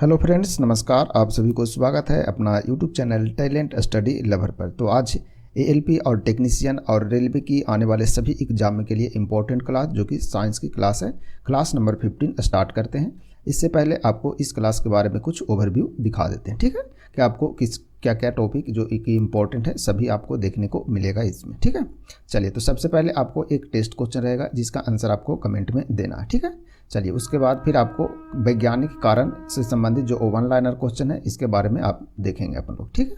Hello friends, नमस्कार। आप सभी को स्वागत है अपना YouTube channel talent study lover पर। तो आज एएलपी और टेक्नीशियन और रेलवे की आने वाले सभी एग्जाम के लिए इम्पोर्टेंट क्लास जो कि साइंस की क्लास है, क्लास नंबर 15 स्टार्ट करते हैं। इससे पहले आपको इस क्लास के बारे में कुछ ओवरव्यू दिखा देते हैं, ठीक है, कि आपको क्या क्या टॉपिक जो कि इम्पोर्टेंट है सभी आपको देखने को मिलेगा इसमें, ठीक है। चलिए, तो सबसे पहले आपको एक टेस्ट क्वेश्चन रहेगा जिसका आंसर आपको कमेंट में देना है, ठीक है। चलिए, उसके बाद फिर आपको वैज्ञानिक कारण से संबंधित जो वन लाइनर क्वेश्चन है इसके बारे में आप देखेंगे अपन लोग, ठीक है।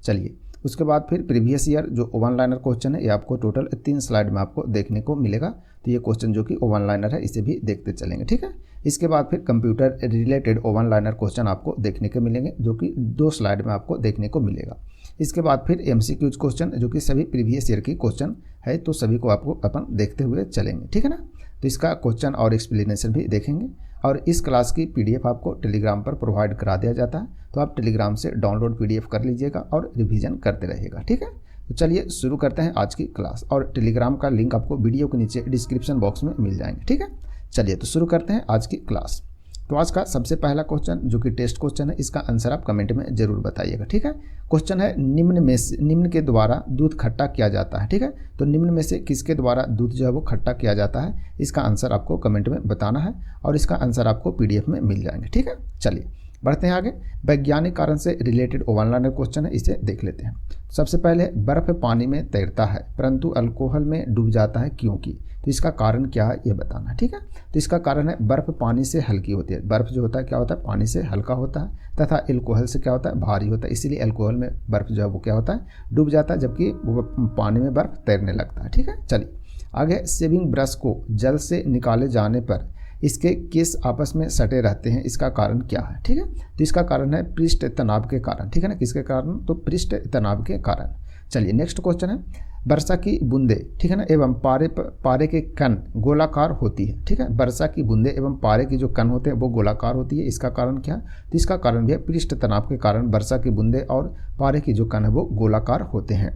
चलिए, उसके बाद फिर प्रीवियस ईयर जो वन लाइनर क्वेश्चन है ये आपको टोटल 3 स्लाइड में आपको देखने को मिलेगा। तो ये क्वेश्चन जो कि वन लाइनर है इसे भी देखते चलेंगे, ठीक है। इसके बाद फिर computer related one liner question आपको देखने को मिलेंगे जो कि 2 स्लाइड में आपको देखने को मिलेगा। इसके बाद फिर एमसीक्यूज क्वेश्चन जो कि सभी प्रीवियस ईयर की क्वेश्चन है, तो सभी को आपको अपन देखते हुए चलेंगे, ठीक है ना। तो इसका क्वेश्चन और एक्सप्लेनेशन भी देखेंगे। और इस क्लास की पीडीएफ आपको टेलीग्राम पर प्रोवाइड करा दिया जाता है, तो आप टेलीग्राम से डाउनलोड पीडीएफ कर लीजिएगा और रिवीजन करते रहिएगा, ठीक है। तो चलिए शुरू करते हैं आज की क्लास, और टेलीग्राम का लिंक आपको वीडियो के नीचे डिस्क्रिप्शन बॉक्स में मिल जाएंगे, ठीक है। चलिए, तो शुरू करते हैं आज की क्लास। तो आज का सबसे पहला क्वेश्चन जो कि टेस्ट क्वेश्चन है, इसका आंसर आप कमेंट में जरूर बताइएगा, ठीक है। क्वेश्चन है निम्न के द्वारा दूध खट्टा किया जाता है, ठीक है। तो निम्न में से किसके द्वारा दूध जो है वो खट्टा किया जाता है, इसका आंसर आपको कमेंट में बताना है और इसका आंसर आपको पीडीएफ में मिल जाएंगे, ठीक है। चलिए बढ़ते हैं आगे। वैज्ञानिक कारण से रिलेटेड वन लाइनर क्वेश्चन है, इसे देख लेते हैं। सबसे पहले, बर्फ पानी में तैरता है परंतु अल्कोहल में डूब जाता है क्योंकि? तो इसका कारण क्या है ये बताना है, ठीक है। तो इसका कारण है बर्फ पानी से हल्की होती है। बर्फ जो होता है क्या होता है, पानी से हल्का होता है, तथा अल्कोहल से क्या होता है, भारी होता है। इसीलिए अल्कोहल में बर्फ जो है वो क्या होता है, डूब जाता है, जबकि वो पानी में बर्फ तैरने लगता है, ठीक है। चलिए आगे, शेविंग ब्रश को जल से निकाले जाने पर इसके केस आपस में सटे रहते हैं, इसका कारण क्या है, ठीक है। तो इसका कारण है पृष्ठ तनाव के कारण, ठीक है ना। किसके कारण, तो पृष्ठ तनाव के कारण। चलिए नेक्स्ट क्वेश्चन है, वर्षा की बूंदे, ठीक है ना, एवं पारे के कण गोलाकार होती है, ठीक है। वर्षा की बूंदे एवं पारे की जो कण होते हैं वो गोलाकार होती है, इसका कारण क्या है, तो इसका कारण भी है पृष्ठ तनाव के कारण वर्षा की बूंदे और पारे की जो कण है वो गोलाकार होते हैं।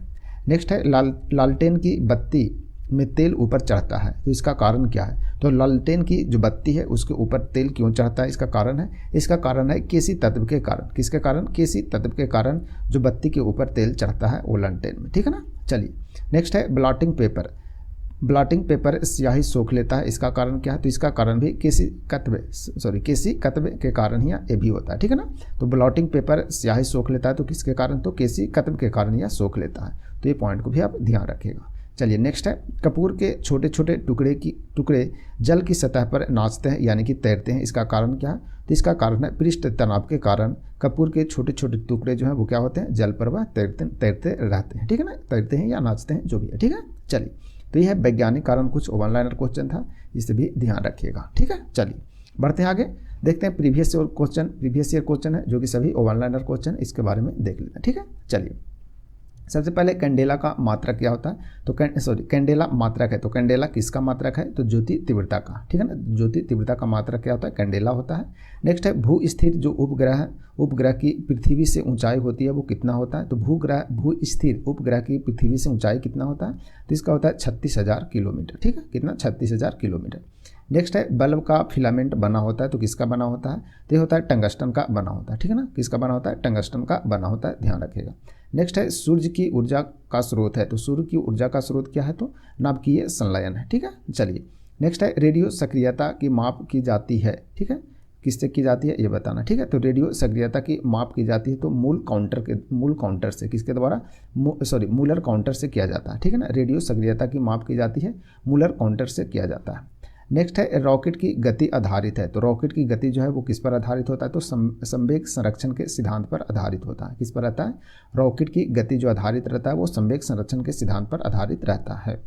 नेक्स्ट है, लालटेन की बत्ती में तेल ऊपर चढ़ता है, तो इसका कारण क्या है। तो लालटेन की जो बत्ती है उसके ऊपर तेल क्यों चढ़ता है, इसका कारण है केसी तत्व के कारण। किसके कारण, केसी तत्व के कारण जो बत्ती के ऊपर तेल चढ़ता है वो लालटेन में, ठीक है ना। चलिए नेक्स्ट है, ब्लॉटिंग पेपर स्याही सोख लेता है, इसका कारण क्या है, तो इसका कारण भी केसी कत्व के कारण ही ये भी होता है, ठीक है ना। तो ब्लॉटिंग पेपर स्याही सोख लेता है, तो किसके कारण, तो केसी कत्व के कारण यह सोख लेता है। तो ये पॉइंट को भी आप ध्यान रखिएगा। चलिए नेक्स्ट है, कपूर के छोटे छोटे टुकड़े जल की सतह पर नाचते हैं यानी कि तैरते हैं, इसका कारण क्या है, तो इसका कारण है पृष्ठ तनाव के कारण कपूर के छोटे छोटे टुकड़े जो हैं वो क्या होते हैं, जल पर वह तैरते रहते हैं, ठीक है ना। तैरते हैं या नाचते हैं जो भी है, ठीक है। चलिए, तो यह है वैज्ञानिक कारण कुछ वन लाइनर क्वेश्चन था, इसे भी ध्यान रखिएगा, ठीक है। चलिए बढ़ते हैं आगे, देखते हैं प्रीवियस ईयर क्वेश्चन है जो कि सभी वन लाइनर क्वेश्चन, इसके बारे में देख लेते हैं, ठीक है। चलिए सबसे पहले कैंडेला का मात्रक क्या होता है, तो कैंडेला मात्रक है, तो कैंडेला किसका मात्रक है, तो ज्योति तीव्रता का, ठीक है ना। ज्योति तीव्रता का मात्रक क्या होता है, कैंडेला होता है। नेक्स्ट है, भू स्थिर जो उपग्रह की पृथ्वी से ऊंचाई होती है वो कितना होता है, तो भू स्थिर उपग्रह की पृथ्वी से ऊंचाई कितना होता है, तो इसका होता है 36,000 किलोमीटर, ठीक है। कितना, 36,000 किलोमीटर। नेक्स्ट है, बल्ब का फिलामेंट बना होता है, तो किसका बना होता है, तो ये होता है टंगस्टन का बना होता है, ठीक है ना। किसका बना होता है, टंगस्टन का बना होता है, ध्यान रखिएगा। नेक्स्ट है, सूर्य की ऊर्जा का स्रोत है, तो सूर्य की ऊर्जा का स्रोत क्या है, तो नाभिकीय संलयन है, ठीक है। चलिए नेक्स्ट है, रेडियो सक्रियता की माप की जाती है, ठीक है, किससे की जाती है ये बताना, ठीक है। तो रेडियो सक्रियता की माप की जाती है तो मूल काउंटर से, किसके द्वारा, मूलर काउंटर से किया जाता है, ठीक है ना। रेडियो सक्रियता की माप की जाती है मूलर काउंटर से किया जाता है। नेक्स्ट है, रॉकेट की गति आधारित है, तो रॉकेट की गति जो है वो किस पर आधारित होता है, तो संवेग संरक्षण के सिद्धांत पर आधारित होता है। किस पर रहता है, रॉकेट की गति जो आधारित रहता है वो संवेग संरक्षण के सिद्धांत पर आधारित रहता है।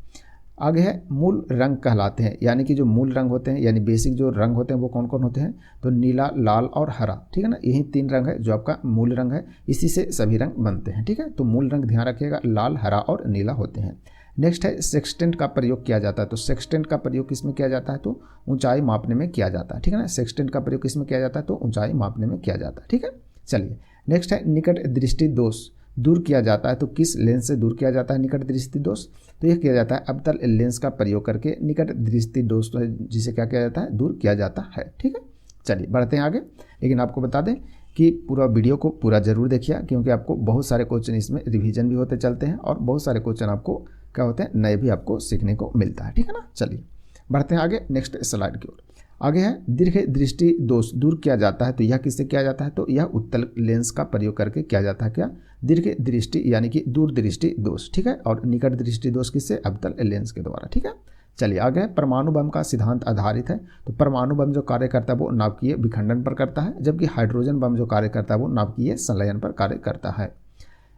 आगे है, मूल रंग कहलाते हैं, यानी कि जो मूल रंग होते हैं यानी बेसिक जो रंग होते हैं वो कौन कौन होते हैं, तो नीला, लाल और हरा, ठीक है ना। यही 3 रंग है जो आपका मूल रंग है, इसी से सभी रंग बनते हैं, ठीक है। तो मूल रंग ध्यान रखिएगा, लाल, हरा और नीला होते हैं। नेक्स्ट है, सेक्सटेंट का प्रयोग किया जाता है, तो सेक्सटेंट का प्रयोग किसमें किया जाता है, तो ऊंचाई मापने में किया जाता है, ठीक है ना। सेक्सटेंट का प्रयोग किसमें किया जाता है, तो ऊंचाई मापने में किया जाता है, ठीक है। चलिए नेक्स्ट है, निकट दृष्टि दोष दूर किया जाता है, तो किस लेंस से दूर किया जाता है निकट दृष्टि दोष, तो यह किया जाता है अवतल लेंस का प्रयोग करके निकट दृष्टि दोष जिसे क्या किया जाता है, दूर किया जाता है, ठीक है। चलिए बढ़ते हैं आगे, लेकिन आपको बता दें कि पूरा वीडियो को पूरा जरूर देखिए, क्योंकि आपको बहुत सारे क्वेश्चन इसमें रिवीजन भी होते चलते हैं और बहुत सारे क्वेश्चन आपको क्या होते हैं, नए भी आपको सीखने को मिलता है। ठीक है ना, चलिए बढ़ते हैं आगे नेक्स्ट स्लाइड की ओर। आगे है दीर्घ दृष्टि दोष दूर किया जाता है, तो यह किससे किया जाता है, तो यह उत्तल लेंस का प्रयोग करके किया जाता है। क्या, दीर्घ दृष्टि यानी कि दूर दृष्टि दोष, ठीक है, और निकट दृष्टि दोष किससे, अवतल लेंस के द्वारा। ठीक है, चलिए आगे परमाणु बम का सिद्धांत आधारित है, तो परमाणु बम जो कार्य करता है वो नाभिकीय विखंडन पर करता है, जबकि हाइड्रोजन बम जो कार्य करता है वो नाभिकीय संलयन पर कार्य करता है।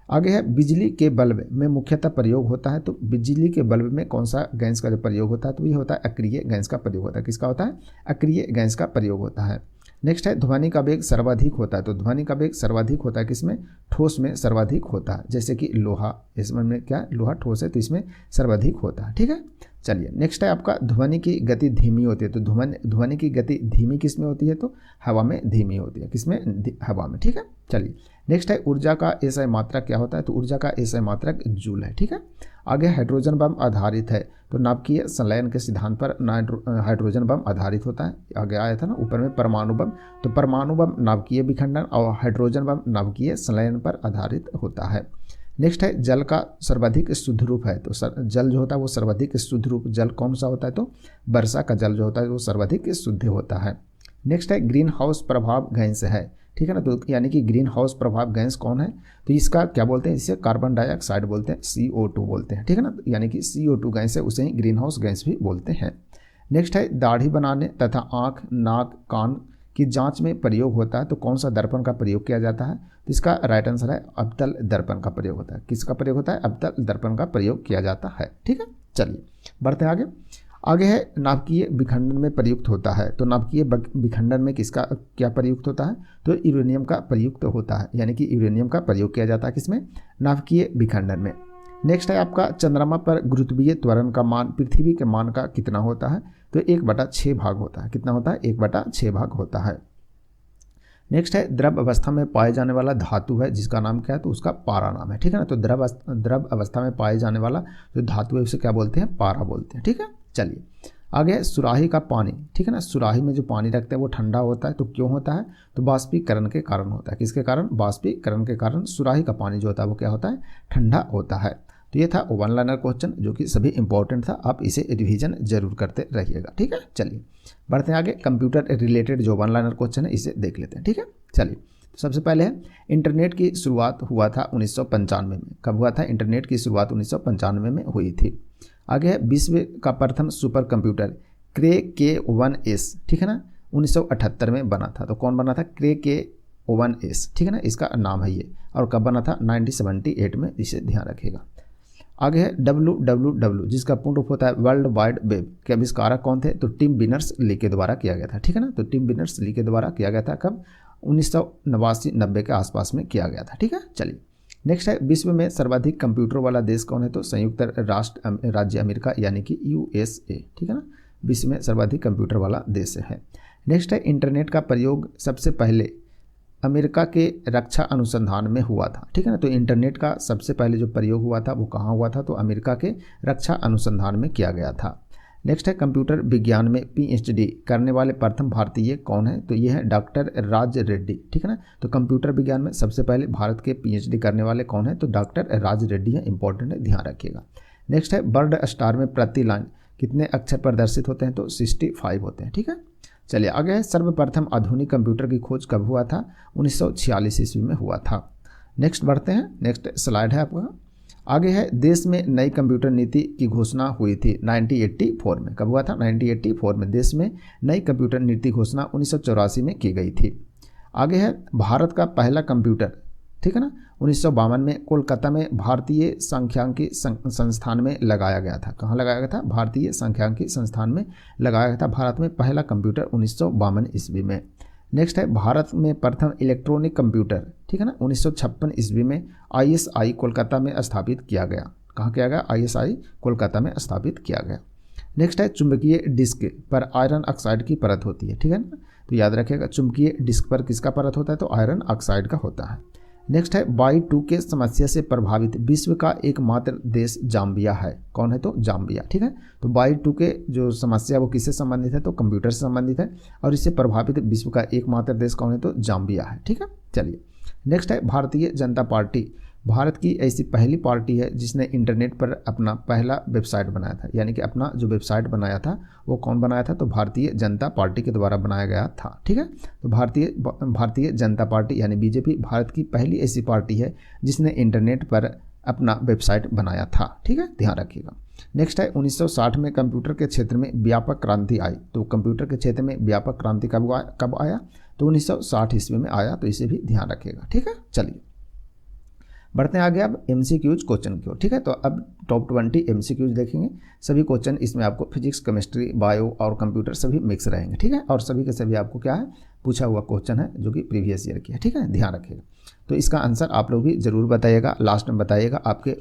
आगे है बिजली के बल्ब में मुख्यतः प्रयोग होता है, तो बिजली के बल्ब में कौन सा गैस का जो प्रयोग होता है, तो ये होता है अक्रिय गैस का प्रयोग होता है। किसका होता है, अक्रिय गैस का प्रयोग होता है। नेक्स्ट है ध्वनि का वेग सर्वाधिक होता है, तो ध्वनि का वेग सर्वाधिक होता है किसमें, ठोस में सर्वाधिक होता है, जैसे कि लोहा, इसमें क्या लोहा ठोस है तो इसमें सर्वाधिक होता है। ठीक है, चलिए नेक्स्ट है आपका ध्वनि की गति धीमी होती है, तो ध्वनि की गति धीमी किसमें होती है, तो हवा में धीमी होती है, किसमें, हवा में। ठीक है, चलिए नेक्स्ट है ऊर्जा का एसआई मात्रक क्या होता है, तो ऊर्जा का एसआई मात्रक जूल है। ठीक है, आगे हाइड्रोजन बम आधारित है, तो नाभिकीय संलयन के सिद्धांत पर हाइड्रोजन बम आधारित होता है। आगे आया था ना ऊपर में परमाणु बम, तो परमाणु बम नाभिकीय विखंडन और हाइड्रोजन बम नाभिकीय संलयन पर आधारित होता है। नेक्स्ट है जल का सर्वाधिक शुद्ध रूप है, तो जल जो होता है वो सर्वाधिक शुद्ध रूप जल कौन सा होता है, तो वर्षा का जल जो होता है वो सर्वाधिक शुद्ध होता है। नेक्स्ट है ग्रीन हाउस प्रभाव गैस है, ठीक है ना, तो यानी कि ग्रीन हाउस प्रभाव गैस कौन है, तो इसका क्या बोलते हैं, इसे कार्बन डाइऑक्साइड बोलते हैं, CO2 बोलते हैं। ठीक है ना, यानी कि CO2 गैस है, उसे ही ग्रीन हाउस गैस भी बोलते हैं। नेक्स्ट है दाढ़ी बनाने तथा आँख, नाक, कान की जांच में प्रयोग होता है, तो कौन सा दर्पण का प्रयोग किया जाता है, तो इसका राइट आंसर है अवतल दर्पण का प्रयोग होता है। किसका प्रयोग होता है, अवतल दर्पण का प्रयोग किया जाता है। ठीक है, चलिए बढ़ते हैं आगे। आगे है नाभिकीय विखंडन में प्रयुक्त होता है, तो नाभिकीय विखंडन में किसका क्या प्रयुक्त होता है, तो यूरेनियम का प्रयुक्त होता है, यानी कि यूरेनियम का प्रयोग किया जाता है किसमें, नाभिकीय विखंडन में। नेक्स्ट है आपका चंद्रमा पर गुरुत्वीय त्वरण का मान पृथ्वी के मान का कितना होता है, तो 1/6 भाग होता है। कितना होता है, 1/6 भाग होता है। नेक्स्ट है द्रव अवस्था में पाए जाने वाला धातु है जिसका नाम क्या है, तो उसका पारा नाम है। ठीक है ना, तो द्रव अवस्था में पाए जाने वाला जो धातु है उसे क्या बोलते हैं, पारा बोलते हैं। ठीक है, चलिए आगे है सुराही का पानी। ठीक है ना, सुराही में जो पानी रखते हैं वो ठंडा होता है, तो क्यों होता है, तो बाष्पीकरण के कारण होता है। किसके कारण, बाष्पीकरण के कारण सुराही का पानी जो होता है वो क्या होता है, ठंडा होता है। तो ये था वन लाइनर क्वेश्चन जो कि सभी इंपॉर्टेंट था, आप इसे रिवीजन जरूर करते रहिएगा। ठीक है, चलिए बढ़ते हैं आगे। कंप्यूटर रिलेटेड जो वन लाइनर क्वेश्चन है इसे देख लेते हैं। ठीक है, चलिए सबसे पहले है इंटरनेट की शुरुआत हुआ था 1995 में। कब हुआ था, इंटरनेट की शुरुआत 1995 में हुई थी। आगे है विश्व का प्रथम सुपर कंप्यूटर क्रे K1S, ठीक है ना, 1978 में बना था। तो कौन बना था, क्रे K1S, ठीक है ना, इसका नाम है ये, और कब बना था, 1978 में, इसे ध्यान रखिएगा। आगे है WWW जिसका पूर्ण रूप होता है वर्ल्ड वाइड वेब के आविष्कारक कौन थे, तो टिम बिनर्स ली के द्वारा किया गया था। ठीक है ना, तो टिम बिनर्स ली के द्वारा किया गया था, कब, 1989-90 के आसपास में किया गया था। ठीक है, चलिए नेक्स्ट है विश्व में सर्वाधिक कंप्यूटर वाला देश कौन है, तो संयुक्त राज्य अमेरिका यानी कि USA। ठीक है ना, विश्व में सर्वाधिक कंप्यूटर वाला देश है। नेक्स्ट है इंटरनेट का प्रयोग सबसे पहले अमेरिका के रक्षा अनुसंधान में हुआ था। ठीक है ना, तो इंटरनेट का सबसे पहले जो प्रयोग हुआ था वो कहाँ हुआ था, तो अमेरिका के रक्षा अनुसंधान में किया गया था। नेक्स्ट है कंप्यूटर विज्ञान में PhD करने वाले प्रथम भारतीय कौन है, तो ये है डॉक्टर राज रेड्डी। ठीक है ना, तो कंप्यूटर विज्ञान में सबसे पहले भारत के PhD करने वाले कौन है, तो डॉक्टर राज रेड्डी है, इंपॉर्टेंट है, ध्यान रखिएगा। नेक्स्ट है बर्ड स्टार में प्रति लाइन कितने अक्षर प्रदर्शित होते हैं, तो 65 होते हैं। ठीक है, चलिए आगे है सर्वप्रथम आधुनिक कंप्यूटर की खोज कब हुआ था, 1946 ईस्वी में हुआ था। नेक्स्ट बढ़ते हैं, नेक्स्ट स्लाइड है आपका। आगे है देश में नई कंप्यूटर नीति की घोषणा हुई थी 1984 में। कब हुआ था, 1984 में देश में नई कंप्यूटर नीति घोषणा 1984 में की गई थी। आगे है भारत का पहला कंप्यूटर, ठीक है ना, 1952 में कोलकाता में भारतीय सांख्यिकी संस्थान में लगाया गया था। कहाँ लगाया गया था, भारतीय सांख्यिकी संस्थान में लगाया गया था भारत में पहला कंप्यूटर 1952 ईस्वी में। नेक्स्ट है भारत में प्रथम इलेक्ट्रॉनिक कंप्यूटर, ठीक है ना, 1956 ईस्वी में ISI कोलकाता में स्थापित किया गया। कहाँ किया गया, ISI कोलकाता में स्थापित किया गया। नेक्स्ट है चुंबकीय डिस्क पर आयरन ऑक्साइड की परत होती है। ठीक है ना, तो याद रखिएगा चुंबकीय डिस्क पर किसका परत होता है, तो आयरन ऑक्साइड का होता है। नेक्स्ट है Y2K समस्या से प्रभावित विश्व का एकमात्र देश जाम्बिया है। कौन है? तो जाम्बिया। ठीक है, तो Y2K जो समस्या वो किससे संबंधित है? तो कंप्यूटर से संबंधित है और इससे प्रभावित विश्व का एकमात्र देश कौन है? तो जाम्बिया है। ठीक है, चलिए नेक्स्ट है भारतीय जनता पार्टी भारत की ऐसी पहली पार्टी है जिसने इंटरनेट पर अपना पहला वेबसाइट बनाया था। यानी कि अपना जो वेबसाइट बनाया था वो कौन बनाया था? तो भारतीय जनता पार्टी के द्वारा बनाया गया था। ठीक है, तो भारतीय जनता पार्टी यानी बीजेपी भारत की पहली ऐसी पार्टी है जिसने इंटरनेट पर अपना वेबसाइट बनाया था। ठीक है, ध्यान रखिएगा। नेक्स्ट है 1960 में कंप्यूटर के क्षेत्र में व्यापक क्रांति आई। तो कंप्यूटर के क्षेत्र में व्यापक क्रांति कब आया? तो 1960 ईस्वी में आया। तो इसे भी ध्यान रखिएगा। ठीक है, चलिए बढ़ते हैं आगे अब MCQs क्वेश्चन की ओर। ठीक है, तो अब टॉप 20 MCQs देखेंगे। सभी क्वेश्चन इसमें आपको फिजिक्स, केमिस्ट्री, बायो और कंप्यूटर सभी मिक्स रहेंगे। ठीक है, और सभी के सभी आपको क्या है? पूछा हुआ क्वेश्चन है जो कि प्रीवियस ईयर की है। ठीक है, ध्यान रखिएगा। तो इसका आंसर आप लोग भी जरूर बताइएगा, लास्ट में बताइएगा आपके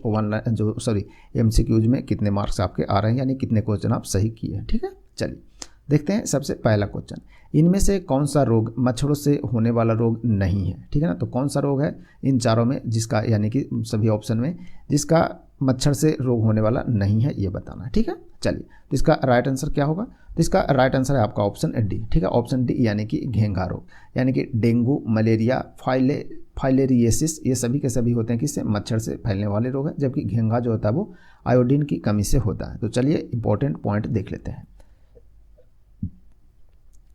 MCQs में कितने मार्क्स आपके आ रहे हैं, यानी कितने क्वेश्चन आप सही किए हैं। ठीक है, चलिए देखते हैं सबसे पहला क्वेश्चन। इनमें से कौन सा रोग मच्छरों से होने वाला रोग नहीं है? ठीक है ना, तो कौन सा रोग है इन चारों में जिसका, यानी कि सभी ऑप्शन में जिसका मच्छर से रोग होने वाला नहीं है, ये बताना है। ठीक है, चलिए तो इसका राइट आंसर क्या होगा? तो इसका राइट आंसर है आपका ऑप्शन डी। ठीक है, ऑप्शन डी यानी कि घेंघा रोग, यानी कि डेंगू, मलेरिया, फाइलेरिएसिस ये सभी के सभी होते हैं किससे? मच्छर से फैलने वाले रोग हैं, जबकि घेंघा जो होता है वो आयोडीन की कमी से होता है। तो चलिए इंपॉर्टेंट पॉइंट देख लेते हैं।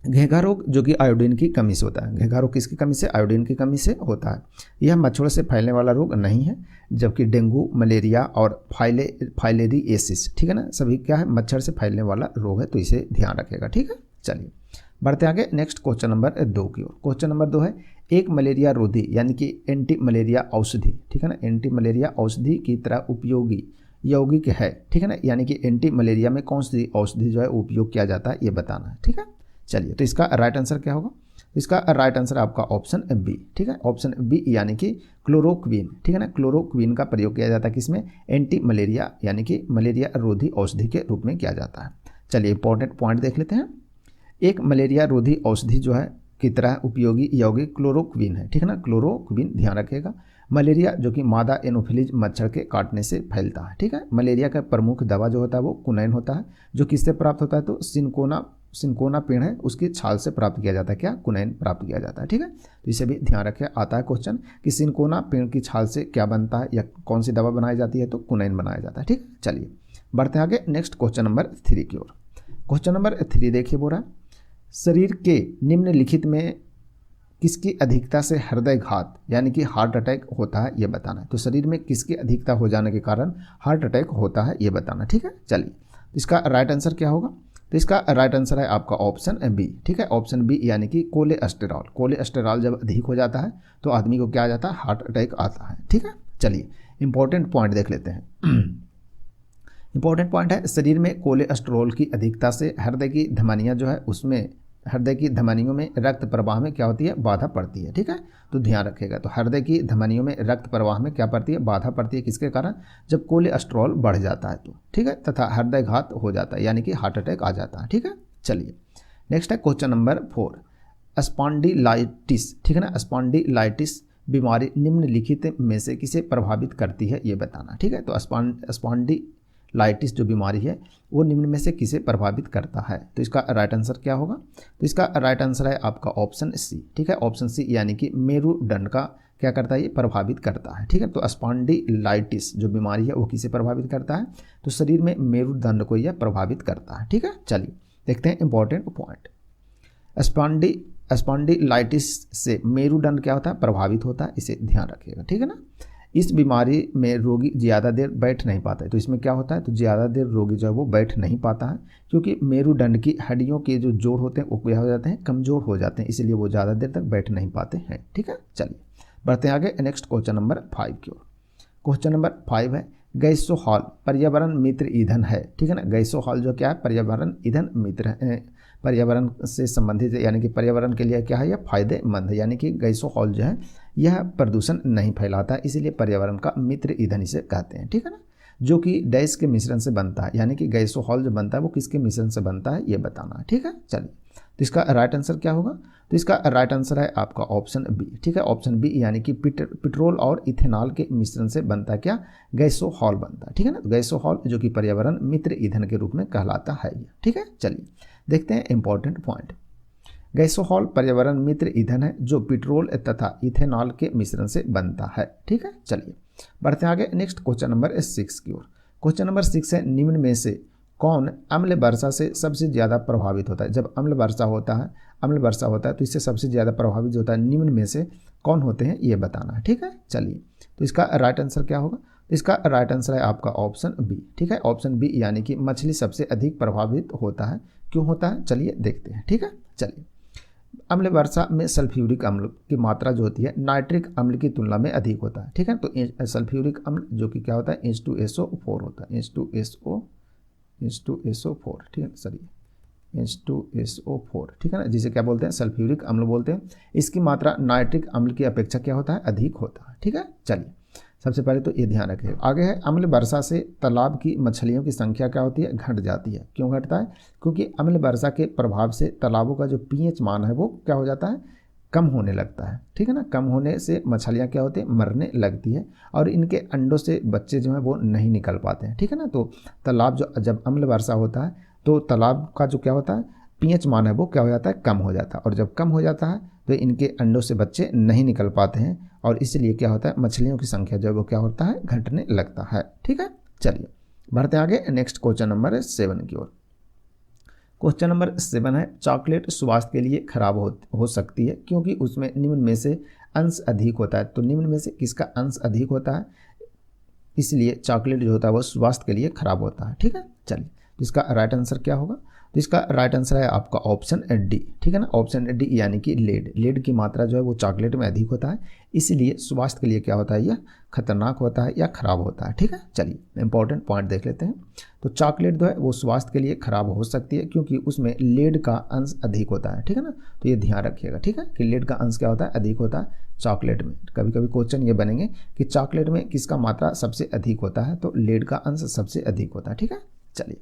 घेंघा रोग जो कि आयोडीन की कमी से होता है। घेंघा रोग किसकी कमी से? आयोडीन की कमी से होता है। यह मच्छरों से फैलने वाला रोग नहीं है, जबकि डेंगू, मलेरिया और फाइलेरिएसिस, ठीक है ना, सभी क्या है? मच्छर से फैलने वाला रोग है। तो इसे ध्यान रखिएगा। ठीक है, चलिए बढ़ते आगे नेक्स्ट क्वेश्चन नंबर 2 की ओर। क्वेश्चन नंबर 2 है एक मलेरिया रोधी यानी कि एंटी मलेरिया औषधि, ठीक है ना, एंटी मलेरिया औषधि की तरह उपयोगी यौगिक है। ठीक है ना, यानी कि एंटी मलेरिया में कौन सी औषधि जो है उपयोग किया जाता है, ये बताना है। ठीक है, चलिए तो इसका राइट आंसर क्या होगा? इसका राइट आंसर आपका ऑप्शन बी। ठीक है, ऑप्शन बी यानी कि क्लोरोक्विन। ठीक है ना, क्लोरोक्विन का प्रयोग किया जाता है किसमें? एंटी मलेरिया यानी कि मलेरिया रोधी औषधि के रूप में किया जाता है। चलिए इंपॉर्टेंट पॉइंट देख लेते हैं। एक मलेरिया रोधी औषधि जो है की तरह उपयोगी यौगिक क्लोरोक्विन है। ठीक है ना, क्लोरोक्विन ध्यान रखिएगा। मलेरिया जो कि मादा एनोफिलीज मच्छर के काटने से फैलता है। ठीक है, मलेरिया का प्रमुख दवा जो होता है वो कुनैन होता है, जो किससे प्राप्त होता है? तो सिनकोना पेड़ है उसकी छाल से प्राप्त किया जाता है। क्या? कुनैन प्राप्त किया जाता है। ठीक है, तो इसे भी ध्यान रखें। आता है क्वेश्चन कि सिनकोना पेड़ की छाल से क्या बनता है या कौन सी दवा बनाई जाती है? तो कुनैन बनाया जाता है। ठीक है, चलिए बढ़ते हैं आगे नेक्स्ट क्वेश्चन नंबर 3 की ओर। क्वेश्चन नंबर 3 देखिए, बोल रहा है शरीर के निम्नलिखित में किसकी अधिकता से हृदय घात यानी कि हार्ट अटैक होता है, ये बताना है। तो शरीर में किसकी अधिकता हो जाने के कारण हार्ट अटैक होता है, ये बताना। ठीक है, चलिए इसका राइट आंसर क्या होगा? तो इसका राइट आंसर है आपका ऑप्शन बी। ठीक है, ऑप्शन बी यानी कि कोलेस्टेरॉल। कोलेस्टेरॉल जब अधिक हो जाता है तो आदमी को क्या आ जाता है? हार्ट अटैक आता है। ठीक है, चलिए इंपॉर्टेंट पॉइंट देख लेते हैं। इंपॉर्टेंट पॉइंट है शरीर में कोलेस्टेरॉल की अधिकता से हृदय की धमनियाँ जो है उसमें हृदय की धमनियों में रक्त प्रवाह में क्या होती है? बाधा पड़ती है। ठीक है, तो ध्यान रखिएगा। तो हृदय की धमनियों में रक्त प्रवाह में क्या पड़ती है? बाधा पड़ती है। किसके कारण? जब कोलेस्ट्रॉल बढ़ जाता है तो। ठीक है, तथा हृदय घात हो जाता है यानी कि हार्ट अटैक आ जाता है। ठीक है, चलिए नेक्स्ट है क्वेश्चन नंबर 4 स्पॉन्डिलाइटिस। ठीक है ना, स्पॉन्डिलाइटिस बीमारी निम्नलिखित में से किसे प्रभावित करती है, ये बताना। ठीक है, तो स्पॉन्डिलाइटिस जो बीमारी है वो निम्न में से किसे प्रभावित करता है? तो इसका राइट आंसर क्या होगा? तो इसका राइट आंसर है आपका ऑप्शन सी। ठीक है, ऑप्शन सी यानी कि मेरुदंड का क्या करता है? ये प्रभावित करता है। ठीक है, तो स्पॉन्डिलाइटिस जो बीमारी है वो किसे प्रभावित करता है? तो शरीर में मेरुदंड को यह प्रभावित करता है। ठीक है, चलिए देखते हैं इंपॉर्टेंट पॉइंट। स्पॉन्डिलाइटिस से मेरुदंड क्या होता है? प्रभावित होता है। इसे ध्यान रखिएगा। ठीक है ना, इस बीमारी में रोगी ज़्यादा देर बैठ नहीं पाता है। तो इसमें क्या होता है? तो ज़्यादा देर रोगी जो है वो बैठ नहीं पाता है, क्योंकि मेरुदंड की हड्डियों के जो जोड़ होते हैं वो क्या हो जाते हैं? कमज़ोर हो जाते हैं, इसलिए वो ज़्यादा देर तक बैठ नहीं पाते हैं। ठीक है, चलिए बढ़ते हैं आगे नेक्स्ट क्वेश्चन नंबर 5 की ओर। क्वेश्चन नंबर 5 है गैसोहॉल पर्यावरण मित्र ईंधन है। ठीक है ना, गैसोहॉल जो क्या है? पर्यावरण ईंधन मित्र है, पर्यावरण से संबंधित है, यानी कि पर्यावरण के लिए क्या है? यह फायदेमंद है। यानी कि गैसोहॉल जो है यह प्रदूषण नहीं फैलाता, इसीलिए पर्यावरण का मित्र ईंधन इसे कहते हैं। ठीक है ना, जो कि डैश के मिश्रण से बनता है, यानी कि गैसोहॉल जो बनता है वो किसके मिश्रण से बनता है, ये बताना है। ठीक है, चलिए तो इसका राइट आंसर क्या होगा? तो इसका राइट आंसर है आपका ऑप्शन बी, ठीक है, ऑप्शन बी, यानी कि पेट्रोल और इथेनॉल के मिश्रण से बनता है क्या? गैसोहॉल बनता है, ठीक है ना। तो गैसोहॉल जो कि पर्यावरण मित्र ईंधन के रूप में कहलाता है ये, ठीक है। चलिए देखते हैं इंपॉर्टेंट पॉइंट। गैसोहॉल पर्यावरण मित्र ईंधन है जो पेट्रोल तथा इथेनॉल के मिश्रण से बनता है, ठीक है। चलिए बढ़ते आगे नेक्स्ट क्वेश्चन नंबर 6 की ओर। क्वेश्चन नंबर 6 है, निम्न में से कौन अम्ल वर्षा से सबसे ज़्यादा प्रभावित होता है? जब अम्ल वर्षा होता है तो इससे सबसे ज़्यादा प्रभावित जो होता है, निम्न में से कौन होते हैं ये बताना है, ठीक है। चलिए तो इसका राइट आंसर क्या होगा? तो इसका राइट आंसर है आपका ऑप्शन बी, ठीक है, ऑप्शन बी, यानी कि मछली सबसे अधिक प्रभावित होता है। क्यों होता है चलिए देखते हैं, ठीक है। चलिए अम्ल वर्षा में सल्फ्यूरिक अम्ल की मात्रा जो होती है नाइट्रिक अम्ल की तुलना में अधिक होता है, ठीक है। तो सल्फ्यूरिक अम्ल जो कि क्या होता है, H2SO4 होता है, H2SO4, ठीक है, सॉरी H2SO4, ठीक है ना, जिसे क्या बोलते हैं, सल्फ्यूरिक अम्ल बोलते हैं। इसकी मात्रा नाइट्रिक अम्ल की अपेक्षा क्या होता है, अधिक होता है, ठीक है। चलिए सबसे पहले तो ये ध्यान रखिए। आगे है, अम्ल वर्षा से तालाब की मछलियों की संख्या क्या होती है, घट जाती है। क्यों घटता है? क्योंकि अम्ल वर्षा के प्रभाव से तालाबों का जो pH मान है वो क्या हो जाता है, कम होने लगता है, ठीक है ना। कम होने से मछलियाँ क्या होती है, मरने लगती है और इनके अंडों से बच्चे जो हैं वो नहीं निकल पाते हैं, ठीक है ना। तो तालाब जो जब अम्ल वर्षा होता है तो तालाब का जो क्या होता है pH मान है वो क्या हो जाता है, कम हो जाता है, और जब कम हो जाता है तो इनके अंडों से बच्चे नहीं निकल पाते हैं और इसलिए क्या होता है, मछलियों की संख्या जो है वो क्या होता है, घटने लगता है, ठीक है। चलिए बढ़ते आगे नेक्स्ट क्वेश्चन नंबर 7 की ओर। क्वेश्चन नंबर 7 है, चॉकलेट स्वास्थ्य के लिए खराब हो सकती है क्योंकि उसमें निम्न में से अंश अधिक होता है। तो निम्न में से किसका अंश अधिक होता है, इसलिए चॉकलेट जो होता है वो स्वास्थ्य के लिए खराब होता है, ठीक है। चलिए तो इसका राइट आंसर क्या होगा? तो इसका राइट आंसर है आपका ऑप्शन डी, ठीक है ना, ऑप्शन डी, यानी कि लेड की मात्रा जो है वो चॉकलेट में अधिक होता है, इसीलिए स्वास्थ्य के लिए क्या होता है, यह खतरनाक होता है या खराब होता है, ठीक है। चलिए इंपॉर्टेंट पॉइंट देख लेते हैं। तो चॉकलेट जो है वो स्वास्थ्य के लिए खराब हो सकती है क्योंकि उसमें लेड का अंश अधिक होता है, ठीक है ना। तो ये ध्यान रखिएगा, ठीक है, कि लेड का अंश क्या होता है, अधिक होता है चॉकलेट में। कभी कभी क्वेश्चन ये बनेंगे कि चॉकलेट में किसका मात्रा सबसे अधिक होता है, तो लेड का अंश सबसे अधिक होता है, ठीक है। चलिए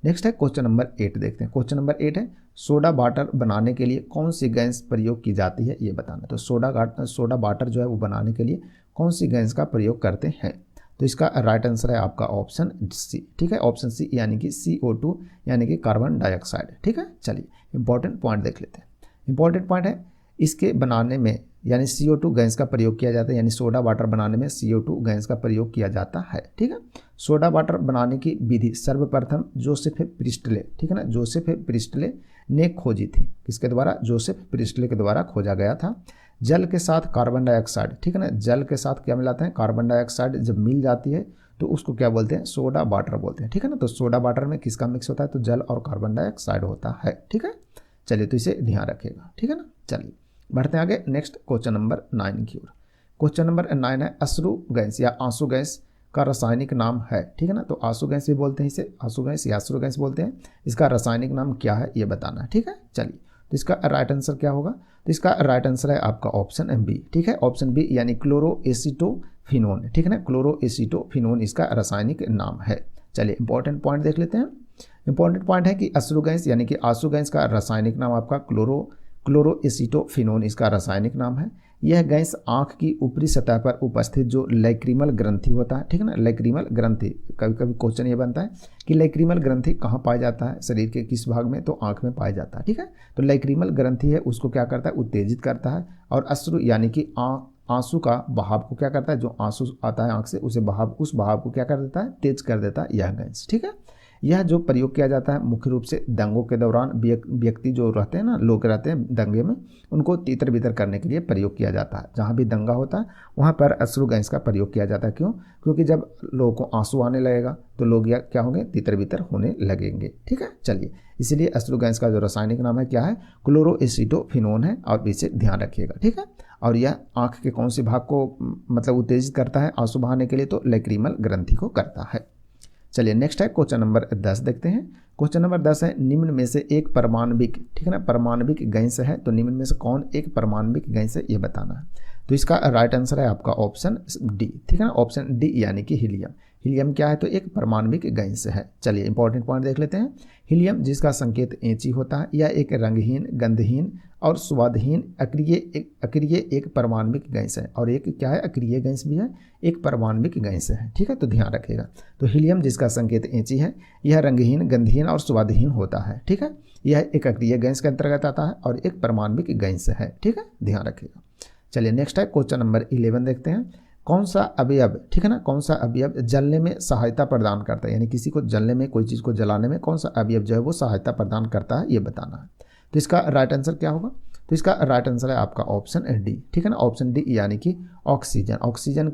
नेक्स्ट है क्वेश्चन नंबर 8 देखते हैं। क्वेश्चन नंबर 8 है, सोडा वाटर बनाने के लिए कौन सी गैस प्रयोग की जाती है ये बताना। तो सोडा वाटर जो है वो बनाने के लिए कौन सी गैस का प्रयोग करते हैं? तो इसका राइट आंसर है आपका ऑप्शन सी, ठीक है, ऑप्शन सी, यानी कि CO2 यानी कि कार्बन डाइऑक्साइड, ठीक है। चलिए इंपॉर्टेंट पॉइंट देख लेते हैं। इंपॉर्टेंट पॉइंट है, इसके बनाने में यानी CO2 गैस का प्रयोग किया जाता है, यानी सोडा वाटर बनाने में CO2 गैस का प्रयोग किया जाता है, ठीक है। सोडा वाटर बनाने की विधि सर्वप्रथम जोसेफ प्रिस्टले, ठीक है ना, जोसेफ प्रिस्टले ने खोजी थी। किसके द्वारा? जोसेफ प्रिस्टले के द्वारा खोजा गया था। जल के साथ कार्बन डाइऑक्साइड, ठीक है ना, जल के साथ क्या मिलाते हैं, कार्बन डाइऑक्साइड जब मिल जाती है तो उसको क्या बोलते हैं, सोडा वाटर बोलते हैं, ठीक है ना। तो सोडा वाटर में किसका मिक्स होता है, तो जल और कार्बन डाइऑक्साइड होता है, ठीक है। चलिए तो इसे ध्यान रखिएगा, ठीक है ना। चलिए बढ़ते हैं आगे नेक्स्ट क्वेश्चन नंबर 9 की ओर। क्वेश्चन नंबर 9 है, अश्रु गैस या आंसू गैस का रासायनिक नाम है, ठीक है ना। तो आंसू गैस भी बोलते हैं इसे, आंसू गैस या अश्रु गैस बोलते हैं। इसका रासायनिक नाम क्या है ये बताना है, ठीक है। चलिए तो इसका राइट आंसर क्या होगा? तो इसका राइट आंसर है आपका ऑप्शन बी, ठीक है, ऑप्शन बी, यानी क्लोरोएसिटोफिनोन, ठीक है ना, क्लोरोएसिटोफिनोन इसका रासायनिक नाम है। चलिए इंपॉर्टेंट पॉइंट देख लेते हैं। इंपॉर्टेंट पॉइंट है कि अश्रु गैस यानी कि आंसू गैस का रासायनिक नाम आपका क्लोरोएसिटोफिनोन इसका रासायनिक नाम है। यह गैस आँख की ऊपरी सतह पर उपस्थित जो लैक्रिमल ग्रंथि होता है, ठीक है ना, लैक्रिमल ग्रंथि, कभी कभी क्वेश्चन ये बनता है कि लैक्रिमल ग्रंथि कहाँ पाया जाता है, शरीर के किस भाग में, तो आँख में पाया जाता है, ठीक है। तो लैक्रिमल ग्रंथि है उसको क्या करता है, उत्तेजित करता है, और अश्रु यानी कि आंसू का बहाव को क्या करता है, जो आंसू आता है आँख से उसे उस बहाव को क्या कर देता है, तेज कर देता है यह गैस, ठीक है। यह जो प्रयोग किया जाता है मुख्य रूप से दंगों के दौरान व्यक्ति जो रहते हैं ना, लोग रहते हैं दंगे में, उनको तितर बितर करने के लिए प्रयोग किया जाता है। जहाँ भी दंगा होता है वहाँ पर अश्रु गैस का प्रयोग किया जाता है। क्यों? क्योंकि जब लोगों को आंसू आने लगेगा तो लोग क्या होंगे, तितर बितर होने लगेंगे, ठीक है। चलिए इसीलिए अश्रु गैस का जो रासायनिक नाम है क्या है, क्लोरोएसिटोफिनोन है, और इसे ध्यान रखिएगा, ठीक है। और यह आँख के कौन से भाग को मतलब उत्तेजित करता है आंसू बहाने के लिए, तो लैक्रिमल ग्रंथि को करता है। चलिए नेक्स्ट है क्वेश्चन नंबर 10 देखते हैं। क्वेश्चन नंबर 10 है, निम्न में से एक परमाणविक, ठीक है ना, परमाणविक गैस है, तो निम्न में से कौन एक परमाणविक गैस है ये बताना है। तो इसका राइट आंसर है आपका ऑप्शन डी, ठीक है ना, ऑप्शन डी, यानी कि हीलियम। हीलियम क्या है, तो एक परमाणविक गैस है। चलिए इंपॉर्टेंट पॉइंट देख लेते हैं। हीलियम जिसका संकेत एची होता है, यह एक रंगहीन, गंधहीन और स्वादहीन अक्रिय एक परमाणविक गैस है। और एक क्या है, अक्रिय गैस भी है, एक परमाणविक गैस है। ठीक है, तो ध्यान रखिएगा। तो हीलियम जिसका संकेत एची है, यह रंगहीन, गंधहीन और स्वादहीन होता है। ठीक है, यह एक अक्रिय गैस के अंतर्गत आता है और एक परमाणविक गैस है। ठीक है, ध्यान रखिएगा। चलिए नेक्स्ट है क्वेश्चन नंबर 11 देखते हैं। कौन सा अवयव, ठीक है ना, कौन सा अवयव जलने में सहायता प्रदान करता है, यानी किसी को जलने में, कोई चीज़ को जलाने में कौन सा अवयव जो है वो सहायता प्रदान करता है, ये बताना है। तो इसका राइट आंसर क्या होगा, तो इसका राइट आंसर है आपका ऑप्शन डी। ठीक है ना, ऑप्शन डी यानी कि ऑक्सीजन। ऑक्सीजन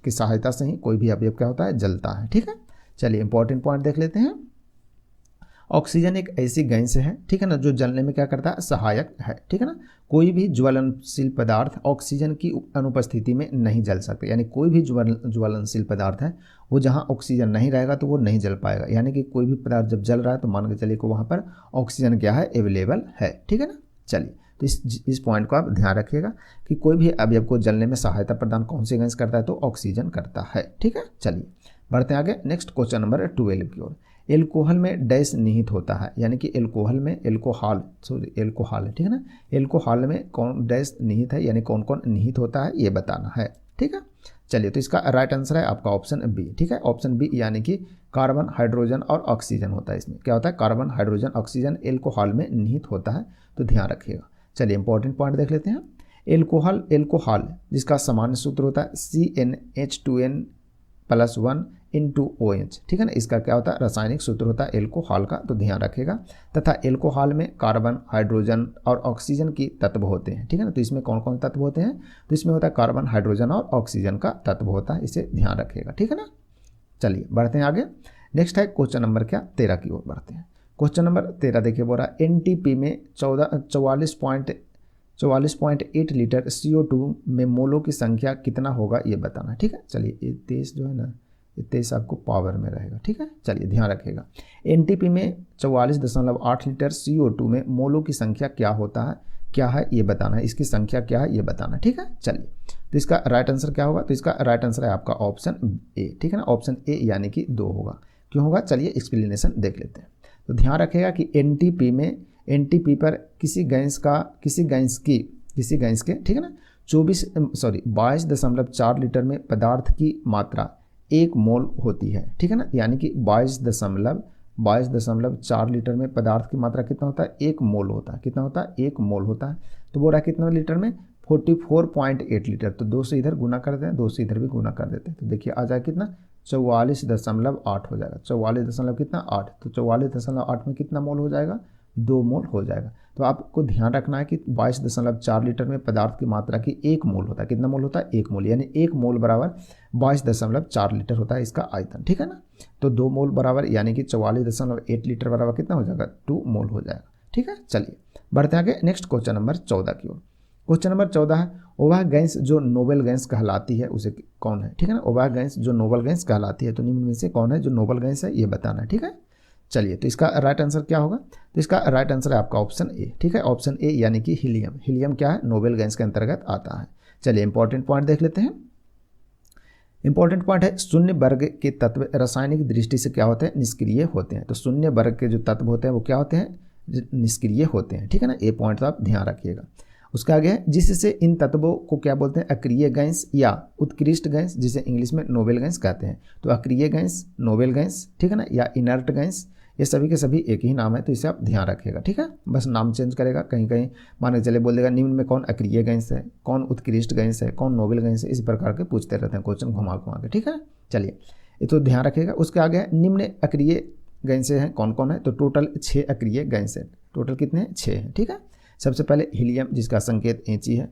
की सहायता से ही कोई भी अवयव क्या होता है, जलता है। ठीक है, चलिए इंपॉर्टेंट पॉइंट देख लेते हैं। ऑक्सीजन एक ऐसी गैस है, ठीक है ना, जो जलने में क्या करता है, सहायक है। ठीक है ना, कोई भी ज्वलनशील पदार्थ ऑक्सीजन की अनुपस्थिति में नहीं जल सकते, यानी कोई भी ज्वलनशील पदार्थ है वो जहाँ ऑक्सीजन नहीं रहेगा तो वो नहीं जल पाएगा। यानी कि कोई भी पदार्थ जब जल रहा है तो मान के चलिए कि वहाँ पर ऑक्सीजन क्या है, अवेलेबल है। ठीक है ना, चलिए तो इस पॉइंट को आप ध्यान रखिएगा कि कोई भी अवयव को जलने में सहायता प्रदान कौन सी गैस करता है, तो ऑक्सीजन करता है। ठीक है, चलिए बढ़ते हैं आगे नेक्स्ट क्वेश्चन नंबर 12 की ओर। एल्कोहल में डैश निहित होता है, यानी कि एल्कोहल में एल्कोहल है। ठीक है ना, एल्कोहल में कौन डैश निहित है, यानी कौन कौन निहित होता है, ये बताना है। ठीक है, चलिए तो इसका राइट आंसर है आपका ऑप्शन बी। ठीक है, ऑप्शन बी यानी कि कार्बन, हाइड्रोजन और ऑक्सीजन होता है। इसमें क्या होता है, कार्बन, हाइड्रोजन, ऑक्सीजन एल्कोहल में निहित होता है, तो ध्यान रखिएगा। चलिए इंपॉर्टेंट पॉइंट देख लेते हैं। एल्कोहल जिसका सामान्य सूत्र होता है CnH2n+1 इंटू OH। ठीक है ना, इसका क्या होता है, रासायनिक सूत्र होता है एल्कोहल का, तो ध्यान रखेगा। तथा एल्कोहल में कार्बन, हाइड्रोजन और ऑक्सीजन की तत्व होते हैं। ठीक है ना, तो इसमें कौन कौन तत्व होते हैं, तो इसमें होता है कार्बन, हाइड्रोजन और ऑक्सीजन का तत्व होता है, इसे ध्यान रखिएगा। ठीक है ना, चलिए बढ़ते हैं आगे। नेक्स्ट है क्वेश्चन नंबर 13 की ओर बढ़ते हैं। क्वेश्चन नंबर 13 देखिए, बोल रहा है NTP में 44.8 लीटर CO2 में मोलों की संख्या कितना होगा, ये बताना। ठीक है, चलिए ये 23 जो है ना, ये 23 आपको पावर में रहेगा। ठीक है, चलिए ध्यान रखिएगा। NTP में 44.8 लीटर CO2 में मोलों की संख्या क्या है ये बताना है, इसकी संख्या क्या है ये बताना। ठीक है, चलिए तो इसका राइट आंसर क्या होगा, तो इसका राइट आंसर है आपका ऑप्शन ए। ठीक है ना, ऑप्शन ए यानी कि 2 होगा। क्यों होगा, चलिए एक्सप्लेनेशन देख लेते हैं। तो ध्यान रखिएगा कि NTP पर किसी गैस के ठीक है ना 22.4 लीटर में पदार्थ की मात्रा 1 मोल होती है। ठीक है ना, यानी कि 22.4 लीटर में पदार्थ की मात्रा कितना होता है, 1 मोल होता है। कितना होता है, 1 मोल होता है। तो बोल रहा है कितना लीटर में, 44.8 लीटर। तो 2 से इधर गुना कर देते हैं, 2 से इधर भी गुना कर देते हैं, तो देखिए आ जाएगा कितना, 44.8 हो जाएगा। 44 कितना 8, तो 44.8 में कितना मोल हो जाएगा, 2 मोल हो जाएगा। तो आपको ध्यान रखना है कि 22.4 लीटर में पदार्थ की मात्रा की 1 मोल होता है। कितना मोल होता है, 1 मोल, यानी 1 मोल बराबर 22.4 लीटर होता है इसका आयतन। ठीक है ना, तो 2 मोल बराबर यानी कि 44.8 लीटर बराबर कितना हो जाएगा, 2 मोल हो जाएगा। ठीक है, चलिए बढ़ते आगे नेक्स्ट क्वेश्चन नंबर 14 की ओर। क्वेश्चन नंबर 14 है, वह गैस जो नोबेल गैस कहलाती है उसे कौन है। ठीक है ना, वह गैस जो नोबेल गैस कहलाती है, तो निम्न में से कौन है जो नोबेल गैस है, ये बताना है। ठीक है, चलिए तो इसका राइट आंसर क्या होगा, तो इसका राइट आंसर है आपका ऑप्शन ए। ठीक है, ऑप्शन ए यानी कि हीलियम क्या है, नोबेल गैस के अंतर्गत आता है। चलिए इंपॉर्टेंट पॉइंट देख लेते हैं। इंपॉर्टेंट पॉइंट है, शून्य वर्ग के तत्व रासायनिक दृष्टि से क्या होते हैं, निष्क्रिय होते हैं। तो शून्य वर्ग के जो तत्व होते हैं वो क्या होते हैं, निष्क्रिय होते हैं। ठीक है ना, ये पॉइंट तो आप ध्यान रखिएगा। उसका आगे है, जिससे इन तत्वों को क्या बोलते हैं, अक्रिय गैस या उत्कृष्ट गैस, जिसे इंग्लिश में नोबेल गैस कहते हैं। तो अक्रिय गैस, नोबेल गैस, ठीक है ना, या इनर्ट गैस, ये सभी के सभी एक ही नाम है, तो इसे आप ध्यान रखिएगा। ठीक है, बस नाम चेंज करेगा, कहीं कहीं मान के चले बोल देगा निम्न में कौन अक्रिय गैस है, कौन उत्कृष्ट गैस है, कौन नोबेल गैस है, इस प्रकार के पूछते रहते हैं क्वेश्चन घुमा के। ठीक है, चलिए ये तो ध्यान रखिएगा। उसके आगे है, निम्न अक्रिय गैसें हैं कौन कौन है, तो टोटल 6 अक्रिय गैस है। टोटल कितने हैं, 6 हैं। ठीक है, सबसे पहले हीलियम जिसका संकेत एची है,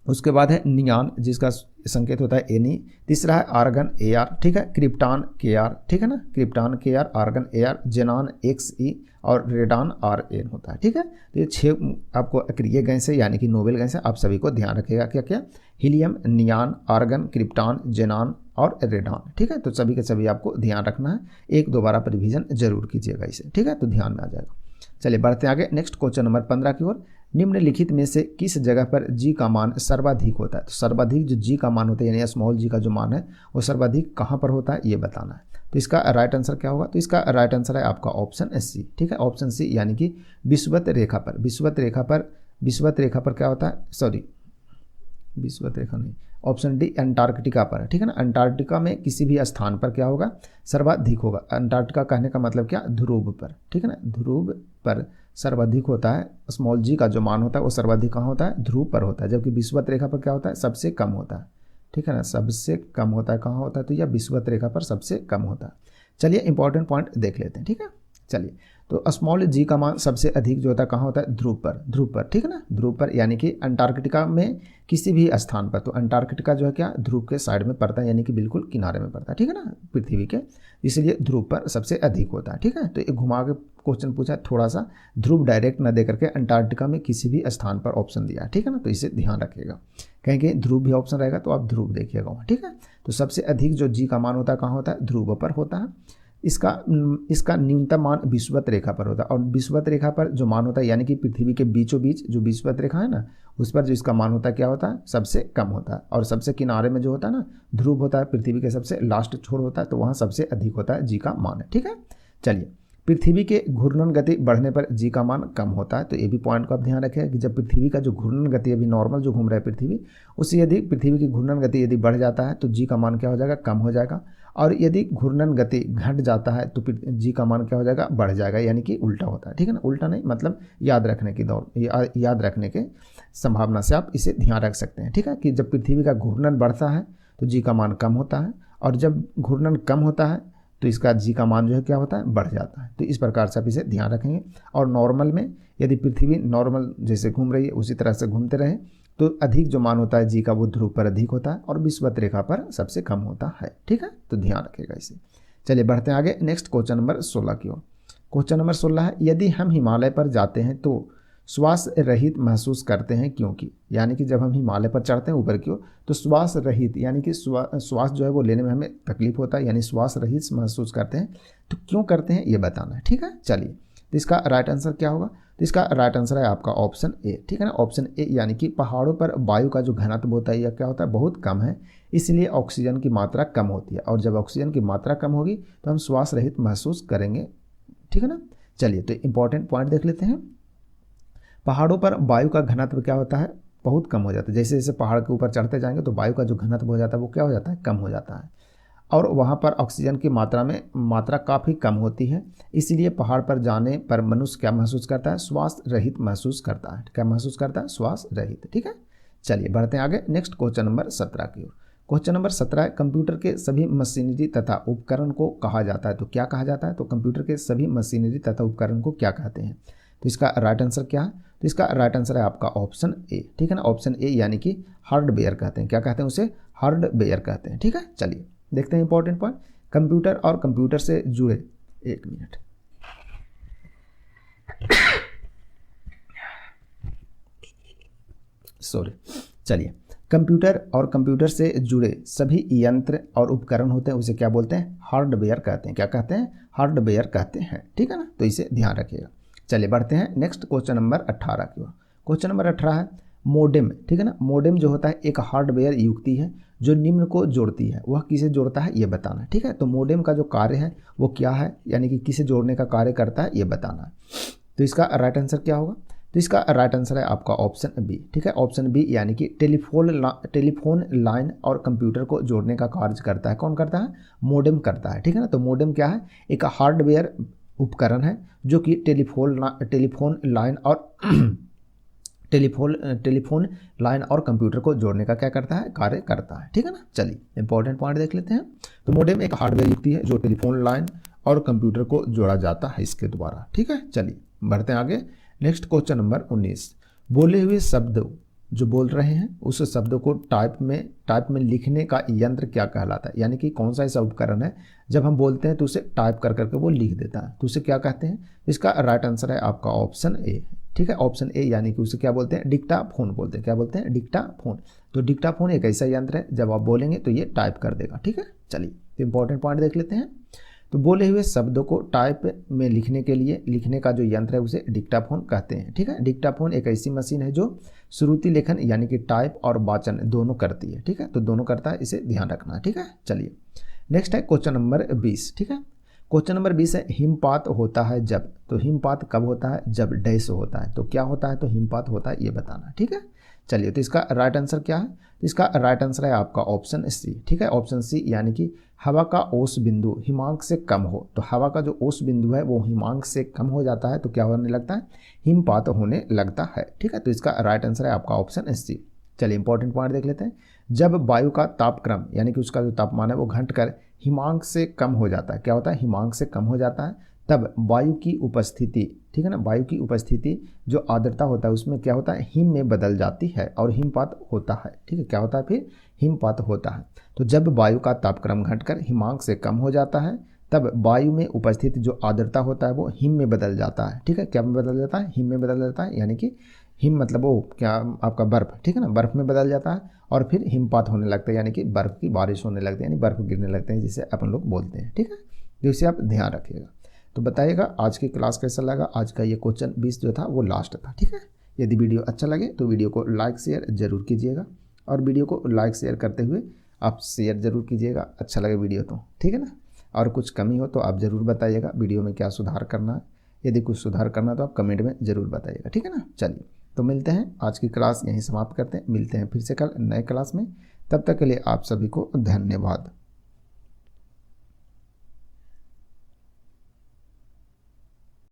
उसके बाद है नियान जिसका संकेत होता है एनी, तीसरा है आर्गन AR, ठीक है, क्रिप्टान KR, ठीक है ना, krypton KR, argon AR, जेनान XE और रेडान RN होता है। ठीक है, तो ये 6 आपको अक्रिय गैस है यानी कि नोबेल गैस है, आप सभी को ध्यान रखिएगा क्या क्या, हीलियम, नियान, आर्गन, क्रिप्टान, जेनान और रेडान। ठीक है, तो सभी के सभी आपको ध्यान रखना है, 1-2 बार रिवीजन जरूर कीजिएगा इसे। ठीक है, तो ध्यान में आ जाएगा। चलिए बढ़ते आगे नेक्स्ट क्वेश्चन नंबर 15 की ओर। निम्नलिखित में से किस जगह पर जी का मान सर्वाधिक होता है? तो सर्वाधिक जो जी का मान होता है यानी स्मॉल जी का जो मान है वो सर्वाधिक कहाँ पर होता है ये बताना है। तो इसका राइट आंसर क्या होगा? तो इसका राइट आंसर है आपका ऑप्शन सी। ठीक है, ऑप्शन सी यानी कि विषुवत रेखा पर। विषुवत रेखा पर क्या होता है? सॉरी, विषुवत रेखा नहीं, ऑप्शन डी अंटार्कटिका पर है। ठीक है ना, अंटार्कटिका में किसी भी स्थान पर क्या होगा? सर्वाधिक होगा। अंटार्कटिका कहने का मतलब क्या? ध्रुव पर। ठीक है ना, ध्रुव पर सर्वाधिक होता है। स्मॉल जी का जो मान होता है वो सर्वाधिक कहाँ होता है? ध्रुव पर होता है। जबकि विषुवत रेखा पर क्या होता है? सबसे कम होता है। ठीक है ना, सबसे कम होता है। कहाँ होता है? तो यह विषुवत रेखा पर सबसे कम होता है। चलिए इंपॉर्टेंट पॉइंट देख लेते हैं। ठीक है, चलिए तो स्मॉल जी का मान सबसे अधिक जो होता है कहाँ होता है? ध्रुव पर। ध्रुव पर, ठीक है ना, ध्रुव पर यानी कि अंटार्कटिका में किसी भी स्थान पर। तो अंटार्कटिका जो है क्या? ध्रुव के साइड में पड़ता है यानी कि बिल्कुल किनारे में पड़ता है। ठीक है ना, पृथ्वी के, इसलिए ध्रुव पर सबसे अधिक होता है। ठीक है, तो एक घुमा के क्वेश्चन पूछा है थोड़ा सा, ध्रुव डायरेक्ट न दे करके अंटार्कटिका में किसी भी स्थान पर ऑप्शन दिया है। ठीक है ना, तो इसे ध्यान रखिएगा, कहीं कहीं ध्रुव भी ऑप्शन रहेगा तो आप ध्रुव देखिएगा वहाँ। ठीक है, तो सबसे अधिक जो जी का मान होता है कहाँ होता है? ध्रुव पर होता है। इसका न्यूनतम मान विषुवत रेखा पर होता है। और विषुवत रेखा पर जो मान होता है यानी कि पृथ्वी के बीचों बीच जो विषुवत रेखा है ना, उस पर जो इसका मान होता है क्या होता है? सबसे कम होता है। और सबसे किनारे में जो होता है ना, ध्रुव होता है, पृथ्वी के सबसे लास्ट छोर होता है, तो वहाँ सबसे अधिक होता है जी का मान है। ठीक है, चलिए पृथ्वी के घूर्णन गति बढ़ने पर जी का मान कम होता है। तो ये भी पॉइंट को आप ध्यान रखें कि जब पृथ्वी का जो घूर्णन गति अभी नॉर्मल जो घूम रहा है पृथ्वी, उससे यदि पृथ्वी की घूर्णन गति यदि बढ़ जाता है तो जी का मान क्या हो जाएगा? कम हो जाएगा। और यदि घूर्णन गति घट जाता है तो जी का मान क्या हो जाएगा? बढ़ जाएगा, यानी कि उल्टा होता है। ठीक है ना, उल्टा नहीं मतलब याद रखने की याद रखने के संभावना से आप इसे ध्यान रख सकते हैं। ठीक है, कि जब पृथ्वी का घूर्णन बढ़ता है तो जी का मान कम होता है, और जब घूर्णन कम होता है तो इसका जी का मान जो है क्या होता है? बढ़ जाता है। तो इस प्रकार से आप इसे ध्यान रखेंगे। और नॉर्मल में यदि पृथ्वी नॉर्मल जैसे घूम रही है उसी तरह से घूमते रहे तो अधिक जो मान होता है जी का वो ध्रुव पर अधिक होता है और विषुवत रेखा पर सबसे कम होता है। ठीक है, तो ध्यान रखिएगा इसे। चलिए बढ़ते हैं आगे, नेक्स्ट क्वेश्चन नंबर 16 की ओर। क्वेश्चन नंबर 16 है, यदि हम हिमालय पर जाते हैं तो श्वास रहित महसूस करते हैं क्योंकि? यानी कि जब हम हिमालय पर चढ़ते हैं ऊपर की ओर तो श्वास रहित यानी कि श्वास जो है वो लेने में हमें तकलीफ होता है, यानी श्वास रहित महसूस करते हैं। तो क्यों करते हैं ये बताना है। ठीक है, चलिए तो इसका राइट आंसर क्या होगा? तो इसका राइट आंसर है आपका ऑप्शन ए। ठीक है ना, ऑप्शन ए यानी कि पहाड़ों पर वायु का जो घनत्व होता है या क्या होता है? बहुत कम है, इसलिए ऑक्सीजन की मात्रा कम होती है। और जब ऑक्सीजन की मात्रा कम होगी तो हम श्वास रहित महसूस करेंगे। ठीक है ना, चलिए तो इंपॉर्टेंट पॉइंट देख लेते हैं। पहाड़ों पर वायु का घनत्व क्या होता है? बहुत कम हो जाता है। जैसे जैसे पहाड़ के ऊपर चढ़ते जाएंगे तो वायु का जो घनत्व हो जाता है वो क्या हो जाता है? कम हो जाता है। और वहाँ पर ऑक्सीजन की मात्रा काफ़ी कम होती है, इसीलिए पहाड़ पर जाने पर मनुष्य क्या महसूस करता है? श्वास रहित महसूस करता है। क्या महसूस करता है? श्वास रहित। ठीक है, चलिए बढ़ते हैं आगे, नेक्स्ट क्वेश्चन नंबर 17 की ओर। क्वेश्चन नंबर 17, कंप्यूटर के सभी मशीनरी तथा उपकरण को कहा जाता है। तो क्या कहा जाता है? तो कंप्यूटर के सभी मशीनरी तथा उपकरण को क्या कहते हैं? तो इसका राइट आंसर क्या है? तो इसका राइट आंसर है आपका ऑप्शन ए। ठीक है ना, ऑप्शन ए यानी कि हार्डवेयर कहते हैं। क्या कहते हैं उसे? हार्डवेयर कहते हैं। ठीक है, चलिए देखते हैं इंपॉर्टेंट पॉइंट, कंप्यूटर और कंप्यूटर से जुड़े, एक मिनट, सॉरी, चलिए कंप्यूटर और कंप्यूटर से जुड़े सभी यंत्र और उपकरण होते हैं उसे क्या बोलते हैं? हार्डवेयर कहते हैं। क्या कहते हैं? हार्डवेयर कहते हैं। ठीक है ना, तो इसे ध्यान रखिएगा। चलिए बढ़ते हैं नेक्स्ट क्वेश्चन नंबर 18 की ओर। क्वेश्चन नंबर 18 है मोडेम। ठीक है ना, मोडेम जो होता है एक हार्डवेयर युक्ति है जो निम्न को जोड़ती है। वह किसे जोड़ता है ये बताना है। ठीक है, तो मोडेम का जो कार्य है वो क्या है, यानी कि किसे जोड़ने का कार्य करता है ये बताना है। तो इसका राइट आंसर क्या होगा? तो इसका राइट आंसर है आपका ऑप्शन बी। ठीक है, ऑप्शन बी यानी कि टेलीफोन लाइन और कंप्यूटर को जोड़ने का कार्य करता है। कौन करता है? मोडेम करता है। ठीक है ना, तो मोडेम क्या है? एक हार्डवेयर उपकरण है जो कि टेलीफोन लाइन और कंप्यूटर को जोड़ने का क्या करता है? कार्य करता है। ठीक है ना, चलिए इंपॉर्टेंट पॉइंट देख लेते हैं। तो मोडेम एक हार्डवेयर युक्ति है जो टेलीफोन लाइन और कंप्यूटर को जोड़ा जाता है इसके द्वारा। ठीक है, चलिए बढ़ते हैं आगे, नेक्स्ट क्वेश्चन नंबर 19, बोले हुए शब्द जो बोल रहे हैं उस शब्द को टाइप में लिखने का यंत्र क्या कहलाता है? यानी कि कौन सा ऐसा उपकरण है जब हम बोलते हैं तो उसे टाइप कर करके वो लिख देता है, तो उसे क्या कहते हैं? इसका राइट आंसर है आपका ऑप्शन ए। ठीक है, ऑप्शन ए यानी कि उसे क्या बोलते हैं? डिक्टाफोन बोलते हैं। क्या बोलते हैं? डिक्टाफोन। तो डिक्टाफोन एक ऐसा यंत्र है जब आप बोलेंगे तो ये टाइप कर देगा। ठीक है, चलिए तो इंपॉर्टेंट पॉइंट देख लेते हैं। तो बोले हुए शब्दों को टाइप में लिखने के लिए लिखने का जो यंत्र है उसे डिक्टाफोन कहते हैं। ठीक है, डिक्टाफोन एक ऐसी मशीन है जो श्रुति लेखन यानी कि टाइप और वाचन दोनों करती है। ठीक है, तो दोनों करता है, इसे ध्यान रखना है। ठीक है, चलिए नेक्स्ट है क्वेश्चन नंबर 20। ठीक है, क्वेश्चन नंबर 20 है हिमपात होता है जब। तो हिमपात कब होता है? जब डैश होता है। तो क्या होता है? तो हिमपात होता है, ये बताना। ठीक है, चलिए तो इसका राइट आंसर क्या है? तो इसका राइट आंसर है आपका ऑप्शन सी। ठीक है, ऑप्शन सी यानी कि हवा का औस बिंदु हिमांक से कम हो। तो हवा का जो औस बिंदु है वो हिमांक से कम हो जाता है तो क्या होने लगता है? हिमपात होने लगता है। ठीक है, तो इसका राइट आंसर है आपका ऑप्शन सी। चलिए इंपॉर्टेंट पॉइंट देख लेते हैं। जब वायु का तापक्रम यानी कि उसका जो तापमान है वो घटकर हिमांक से कम हो जाता है, क्या होता है? हिमांक से कम हो जाता है, तब वायु की उपस्थिति, ठीक है ना, वायु की उपस्थिति जो आर्द्रता होता है उसमें क्या होता है? हिम में बदल जाती है और हिमपात होता है। ठीक है, क्या होता है? फिर हिमपात होता है। तो जब वायु का तापक्रम घटकर हिमांक से कम हो जाता है तब वायु में उपस्थित जो आर्द्रता होता है वो हिम में बदल जाता है। ठीक है, क्या में बदल जाता है? हिम में बदल जाता है, यानी कि हिम मतलब वो क्या आपका बर्फ, ठीक है ना, बर्फ में बदल जाता है और फिर हिमपात होने लगता है, यानी कि बर्फ की बारिश होने लगती है, यानी बर्फ गिरने लगते हैं जिसे अपन लोग बोलते हैं। ठीक है, तो इसे आप ध्यान रखिएगा। तो बताइएगा आज की क्लास कैसा लगा। आज का ये क्वेश्चन 20 जो था वो लास्ट था। ठीक है, यदि वीडियो अच्छा लगे तो वीडियो को लाइक शेयर जरूर कीजिएगा और वीडियो को लाइक शेयर करते हुए आप शेयर जरूर कीजिएगा, अच्छा लगे वीडियो तो। ठीक है ना, और कुछ कमी हो तो आप ज़रूर बताइएगा वीडियो में क्या सुधार करना है। यदि कुछ सुधार करना है तो आप कमेंट में ज़रूर बताइएगा। ठीक है ना, चलिए तो मिलते हैं, आज की क्लास यहीं समाप्त करते हैं। मिलते हैं फिर से कल नए क्लास में, तब तक के लिए आप सभी को धन्यवाद।